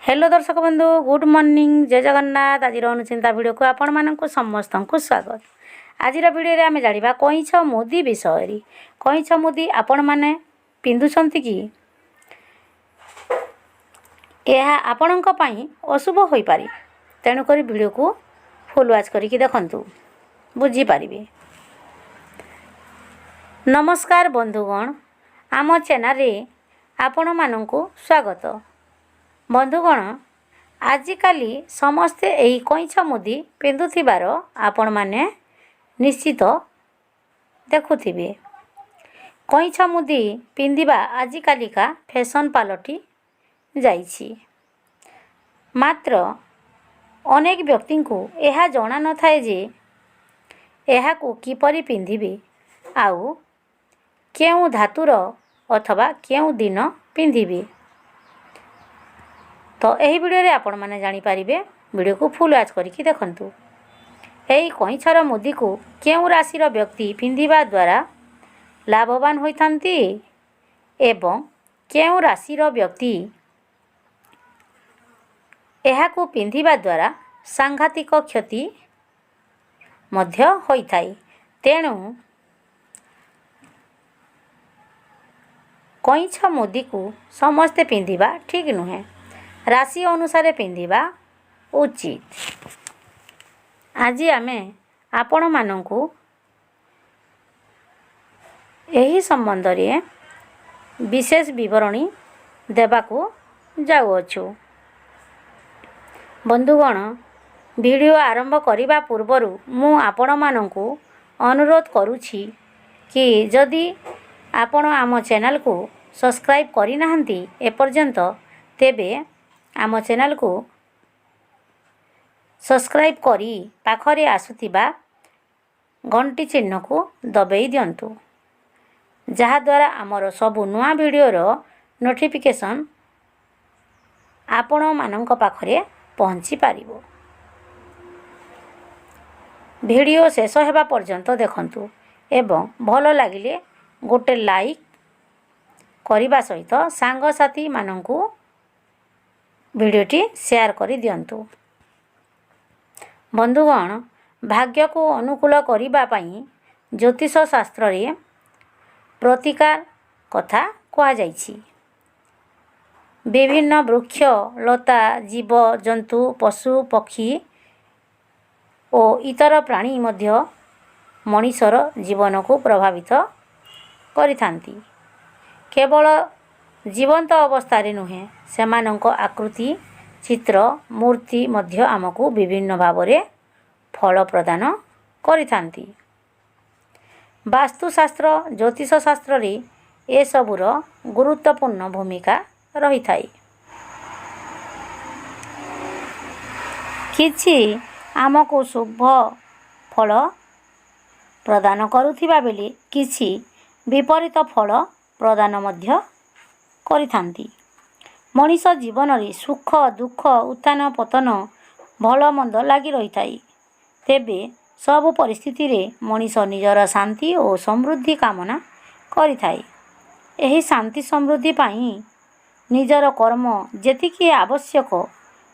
Hello दर्शक बंधु good morning जय जगन्नाथ। आज अनुचिंता भिडियो को आपण मानक समस्त को स्वागत। आज भिडियो आम जाना कईछ मुदी विषय। कईछ मुदी आपण मैंने पिंधुंट कि यह आपण अशुभ हो पारे, तेणुक भिडियो को फुल वाच करके देखु बुझीपारे। नमस्कार बंधुगण, आम चैनल रे आपण मानक स्वागत। बंधुगण, आजिकाली समस्ते यही कईछ मुदी पिंधुथिबार आपण माने निश्चित देखुथिबे। कईछ मुदी पिंधिबा आजिकालिका फैशन पालटी जाइछि। मात्र अनेक व्यक्ति को यह जना न थाए जे यह को किपरि पिंधिबे आउ केउ धातुर अथवा केउ दिन पिंधिबे। तो यही वीडियो रे आपण माने जानी पारिबे। वीडियो को फुल वाच करके देखंतु। यही कईछर मुदी को केउ राशि व्यक्ति पिंधिबा द्वारा लाभवान होइथांती एवं केउ राशि व्यक्ति यह को पिंधिबा द्वारा सांघातिक क्षति मध्य होइथाई। तेणु कईछ मुदी को समस्ते पिंधिबा ठीक नुहे, राशि अनुसार पिंधिबा उचित। आज आमे आपण मानंकु यही संबंध रे विशेष विवरणी देबाकू जाउअछु। बंधुगण, वीडियो आरंभ करिबा पूर्वरु मु आपण मानंकु अनुरोध करूछि कि जदि आपण आम चैनल को सब्सक्राइब करि नाहंती एपर्यंत, तेबे आम चैनल को सब्सक्राइब करी पाखरे आसुथिबा घंटी चिन्ह को दबाई दियंतु, जहा द्वारा आमर सबु नुआ वीडियो रो नोटिफिकेशन आपण मानंक पाखरे पहुँची पारिबो। वीडियो शेष हेबा पर्यंत देखंतु एवं भल लागिले गोटे लाइक करिबा सहित सांग साथी मानंकु वीडियोटी शेयर करि दियंतु। बंधुगण, भाग्य को अनुकूल करिबा पई ज्योतिष शास्त्र रे प्रतिकार कथा कहा जाइछि। विभिन्न वृक्ष लता जीव जंतु पशु पक्षी और इतर प्राणी मध्य मनुष्यर जीवन को प्रभावित करिथांती। केवल जीवंत अवस्था रे नुहे, सेमानंक आकृति चित्र मूर्ति मध्य आमको विभिन्न भाव रे फल प्रदान करिथांती। वास्तुशास्त्र ज्योतिष शास्त्र रे ए सबुर गुरुत्वपूर्ण भूमिका रही थाई। किछि आमको शुभ फल प्रदान करुथिबा बेले किछि विपरीत फल प्रदान मध्य करिथांती। मनीष जीवन रे सुख दुख उत्थान पतन भल मंद लगी रही थाई। तेबे सब परिस्थिति रे मनीष निजर शांति और समृद्धि कामना करि थाई। एही शांति समृद्धि पाई निजर कर्म जेतिकी आवश्यक,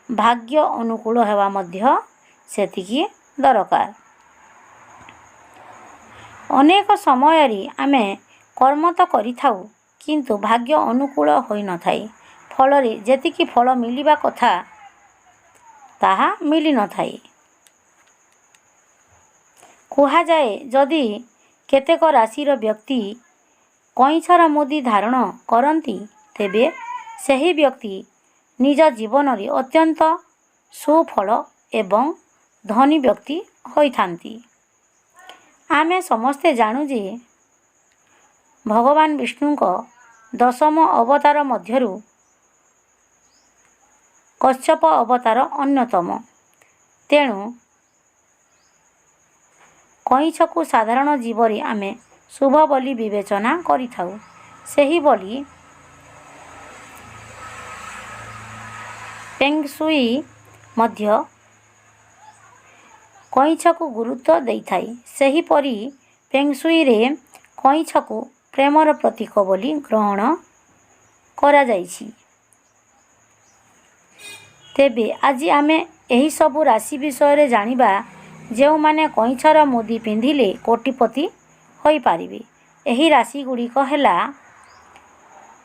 भाग्य अनुकूल हेवा मध्य सेतिकी दरकार। अनेक समय रे आमे कर्म तो करि थाउ, किंतु भाग्य अनुकूल होई न थाई। फल रे जेतिकी फल मिलिबा कथा ताहा मिली न थाई। कुहा जाए जदि केतेक राशिर व्यक्ति कईछर मुदी धारण करती, तेबे सही व्यक्ति निज जीवन रे अत्यंत सुफल एवं धनी व्यक्ति होइथांती। आमे समस्ते जानू जे भगवान विष्णु को दशम अवतार मध्यरु कच्छप अवतार अन्यतम। तेणु कईछ को साधारण जीवरे आमे शुभ बोली विवेचना करि थाउ। सही बोली फेंग शुई मध्य कईछ को गुरुत्व देई थाई। सही परी फेंग शुई रे कईछ को प्रेमर प्रतीक बोली ग्रहण करा जाइछि। ତେବେ ଆଜି ଆମେ ଏହି ସବୁ ରାଶି ବିଷୟରେ ଜାଣିବା ଯେଉଁମାନେ କଇଁଛର ମୁଦି ପିନ୍ଧିଲେ କୋଟିପତି ହୋଇପାରିବେ। ଏହି ରାଶିଗୁଡ଼ିକ ହେଲା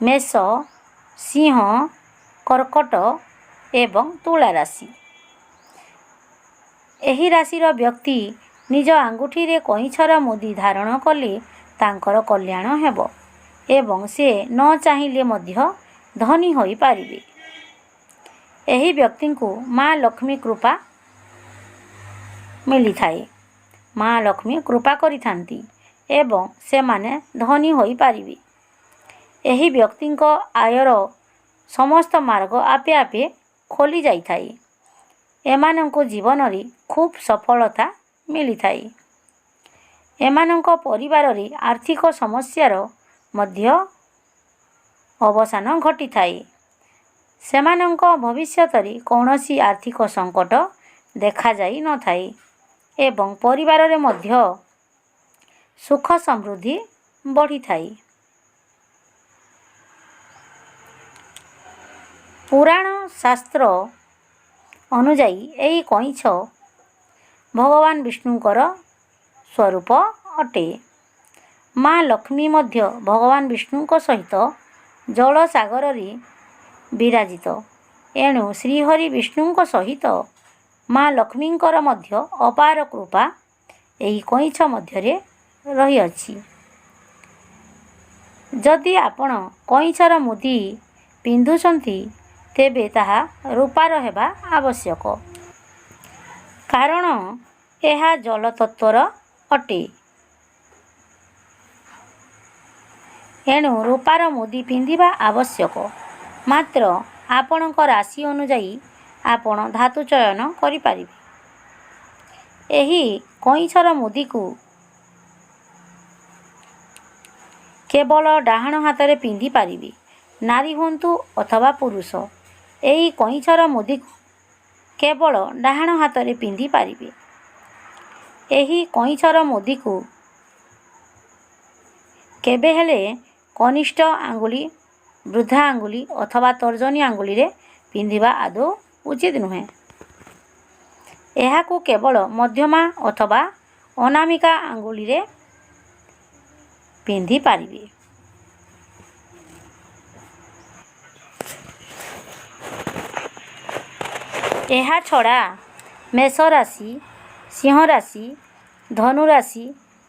ମେଷ, ସିଂହ, କର୍କଟ ଏବଂ ତୁଳା ରାଶି। ଏହି ରାଶିର ବ୍ୟକ୍ତି ନିଜ ଆଙ୍ଗୁଠିରେ କଇଁଛର ମୁଦି ଧାରଣ କଲେ ତାଙ୍କର କଲ୍ୟାଣ ହେବ ଏବଂ ସେ ନ ଚାହିଁଲେ ମଧ୍ୟ ଧନୀ ହୋଇପାରିବେ। ଏହି ବ୍ୟକ୍ତିଙ୍କୁ ମା ଲକ୍ଷ୍ମୀ କୃପା ମିଳିଥାଏ। ମା ଲକ୍ଷ୍ମୀ କୃପା କରିଥାନ୍ତି ଏବଂ ସେମାନେ ଧନୀ ହୋଇପାରିବେ। ଏହି ବ୍ୟକ୍ତିଙ୍କ ଆୟର ସମସ୍ତ ମାର୍ଗ ଆପେ ଆପେ ଖୋଲି ଯାଇଥାଏ। ଏମାନଙ୍କୁ ଜୀବନରେ ଖୁବ୍ ସଫଳତା ମିଳିଥାଏ। ଏମାନଙ୍କ ପରିବାରରେ ଆର୍ଥିକ ସମସ୍ୟାର ମଧ୍ୟ ଅବସାନ ଘଟିଥାଏ। ସେମାନଙ୍କ ଭବିଷ୍ୟତରେ କୌଣସି ଆର୍ଥିକ ସଙ୍କଟ ଦେଖାଯାଇନଥାଏ ଏବଂ ପରିବାରରେ ମଧ୍ୟ ସୁଖ ସମୃଦ୍ଧି ବଢ଼ିଥାଏ। ପୁରାଣ ଶାସ୍ତ୍ର ଅନୁଯାୟୀ ଏହି କଇଁଛ ଭଗବାନ ବିଷ୍ଣୁଙ୍କର ସ୍ୱରୂପ ଅଟେ। ମା ଲକ୍ଷ୍ମୀ ମଧ୍ୟ ଭଗବାନ ବିଷ୍ଣୁଙ୍କ ସହିତ ଜଳସାଗରରେ ବିରାଜିତ। ଏଣୁ ଶ୍ରୀହରି ବିଷ୍ଣୁଙ୍କ ସହିତ ମା ଲକ୍ଷ୍ମୀଙ୍କର ମଧ୍ୟ ଅପାର କୃପା ଏହି କଇଁଛ ମଧ୍ୟରେ ରହିଅଛି। ଯଦି ଆପଣ କଇଁଛର ମୁଦି ପିନ୍ଧୁଛନ୍ତି ତେବେ ତାହା ରୂପାର ହେବା ଆବଶ୍ୟକ, କାରଣ ଏହା ଜଳ ତତ୍ତ୍ୱର ଅଟେ। ଏଣୁ ରୂପାର ମୁଦି ପିନ୍ଧିବା ଆବଶ୍ୟକ। ମାତ୍ର ଆପଣଙ୍କ ରାଶି ଅନୁଯାୟୀ ଆପଣ ଧାତୁ ଚୟନ କରିପାରିବେ। ଏହି କଇଁଛର ମୁଦିକୁ କେବଳ ଡାହାଣ ହାତରେ ପିନ୍ଧିପାରିବେ, ନାରୀ ହୁଅନ୍ତୁ ଅଥବା ପୁରୁଷ। ଏହି କଇଁଛର ମୁଦିକୁ କେବଳ ଡାହାଣ ହାତରେ ପିନ୍ଧିପାରିବେ। ଏହି କଇଁଛର ମୁଦିକୁ କେବେ ହେଲେ କନିଷ୍ଠ ଆଙ୍ଗୁଳି, ବୃଦ୍ଧା ଆଙ୍ଗୁଳି ଅଥବା ତର୍ଜନୀ ଆଙ୍ଗୁଳିରେ ପିନ୍ଧିବା ଆଦୌ ଉଚିତ ନୁହେଁ। ଏହାକୁ କେବଳ ମଧ୍ୟମା ଅଥବା ଅନାମିକା ଆଙ୍ଗୁଳିରେ ପିନ୍ଧିପାରିବେ। ଏହା ଛଡ଼ା ମେଷ ରାଶି, ସିଂହ ରାଶି, ଧନୁ ରାଶି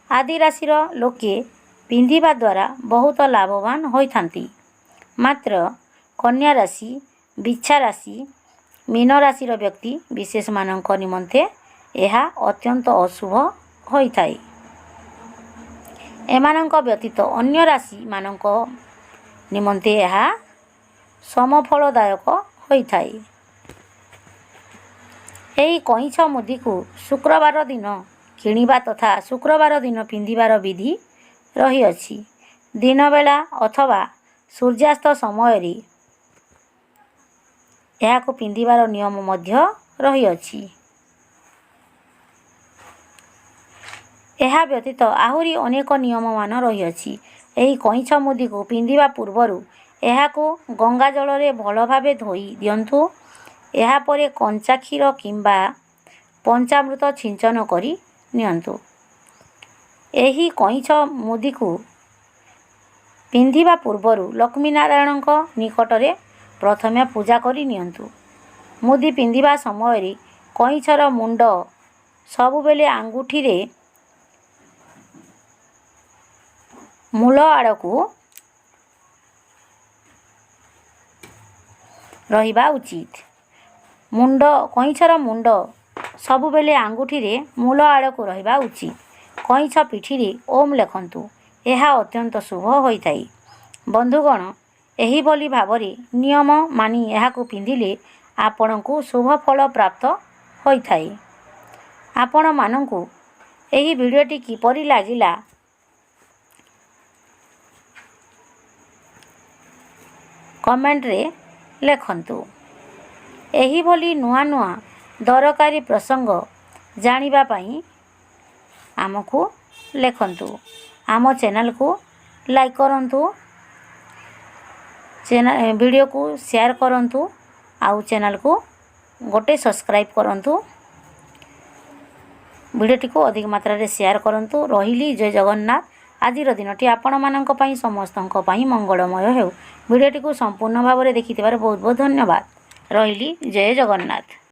ଆଦି ରାଶିର ଲୋକେ ପିନ୍ଧିବା ଦ୍ୱାରା ବହୁତ ଲାଭବାନ ହୋଇଥାନ୍ତି। ମାତ୍ର କନ୍ୟା ରାଶି, ବିଛା ରାଶି, ମୀନ ରାଶିର ବ୍ୟକ୍ତି ବିଶେଷମାନଙ୍କ ନିମନ୍ତେ ଏହା ଅତ୍ୟନ୍ତ ଅଶୁଭ ହୋଇଥାଏ। ଏମାନଙ୍କ ବ୍ୟତୀତ ଅନ୍ୟ ରାଶିମାନଙ୍କ ନିମନ୍ତେ ଏହା ସମଫଳଦାୟକ ହୋଇଥାଏ। ଏହି କଇଁଛ ମୁଦିକୁ ଶୁକ୍ରବାର ଦିନ କିଣିବା ତଥା ଶୁକ୍ରବାର ଦିନ ପିନ୍ଧିବାର ବିଧି ରହିଅଛି। ଦିନବେଳା ଅଥବା ସୂର୍ଯ୍ୟାସ୍ତ ସମୟରେ ଏହାକୁ ପିନ୍ଧିବାର ନିୟମ ମଧ୍ୟ ରହିଅଛି। ଏହା ବ୍ୟତୀତ ଆହୁରି ଅନେକ ନିୟମମାନ ରହିଅଛି। ଏହି କଇଁଛ ମୁଦିକୁ ପିନ୍ଧିବା ପୂର୍ବରୁ ଏହାକୁ ଗଙ୍ଗା ଜଳରେ ଭଲ ଭାବେ ଧୋଇ ଦିଅନ୍ତୁ। ଏହାପରେ କଞ୍ଚା କ୍ଷୀର କିମ୍ବା ପଞ୍ଚାମୃତ ଛିଞ୍ଚନ କରି ନିଅନ୍ତୁ। ଏହି କଇଁଛ ମୁଦିକୁ ପିନ୍ଧିବା ପୂର୍ବରୁ ଲକ୍ଷ୍ମୀନାରାୟଣଙ୍କ ନିକଟରେ ପ୍ରଥମେ ପୂଜା କରି ନିଅନ୍ତୁ। ମୁଦି ପିନ୍ଧିବା ସମୟରେ କଇଁଛର ମୁଣ୍ଡ ସବୁବେଳେ ଆଙ୍ଗୁଠିରେ ମୂଳ ଆଡ଼କୁ ରହିବା ଉଚିତ। କଇଁଛର ମୁଣ୍ଡ ସବୁବେଳେ ଆଙ୍ଗୁଠିରେ ମୂଳ ଆଡ଼କୁ ରହିବା ଉଚିତ। କଇଁଛ ପିଠିରେ ଓମ୍ ଲେଖନ୍ତୁ। ଏହା ଅତ୍ୟନ୍ତ ଶୁଭ ହୋଇଥାଏ। ବନ୍ଧୁଗଣ, ଏହିଭଳି ଭାବରେ ନିୟମ ମାନି ଏହାକୁ ପିନ୍ଧିଲେ ଆପଣଙ୍କୁ ଶୁଭ ଫଳ ପ୍ରାପ୍ତ ହୋଇଥାଏ। ଆପଣମାନଙ୍କୁ ଏହି ଭିଡ଼ିଓଟି କିପରି ଲାଗିଲା କମେଣ୍ଟରେ ଲେଖନ୍ତୁ। ଏହିଭଳି ନୂଆ ନୂଆ ଦରକାରୀ ପ୍ରସଙ୍ଗ ଜାଣିବା ପାଇଁ ଆମକୁ ଲେଖନ୍ତୁ। ଆମ ଚ୍ୟାନେଲକୁ ଲାଇକ୍ କରନ୍ତୁ, ଭିଡ଼ିଓକୁ ସେୟାର କରନ୍ତୁ ଆଉ ଚ୍ୟାନେଲକୁ गोटे सब्सक्राइब करंतु भिडियोटी को अधिक मात्रा रे शेयर करंतु रहिली जय जगन्नाथ आजिर दिनटी आपण मानक पई समस्तंक पई मंगलमय हेउ भिडियोटी को संपूर्ण भाव में देखिथिबार बहुत बहुत धन्यवाद रहिली जय जगन्नाथ।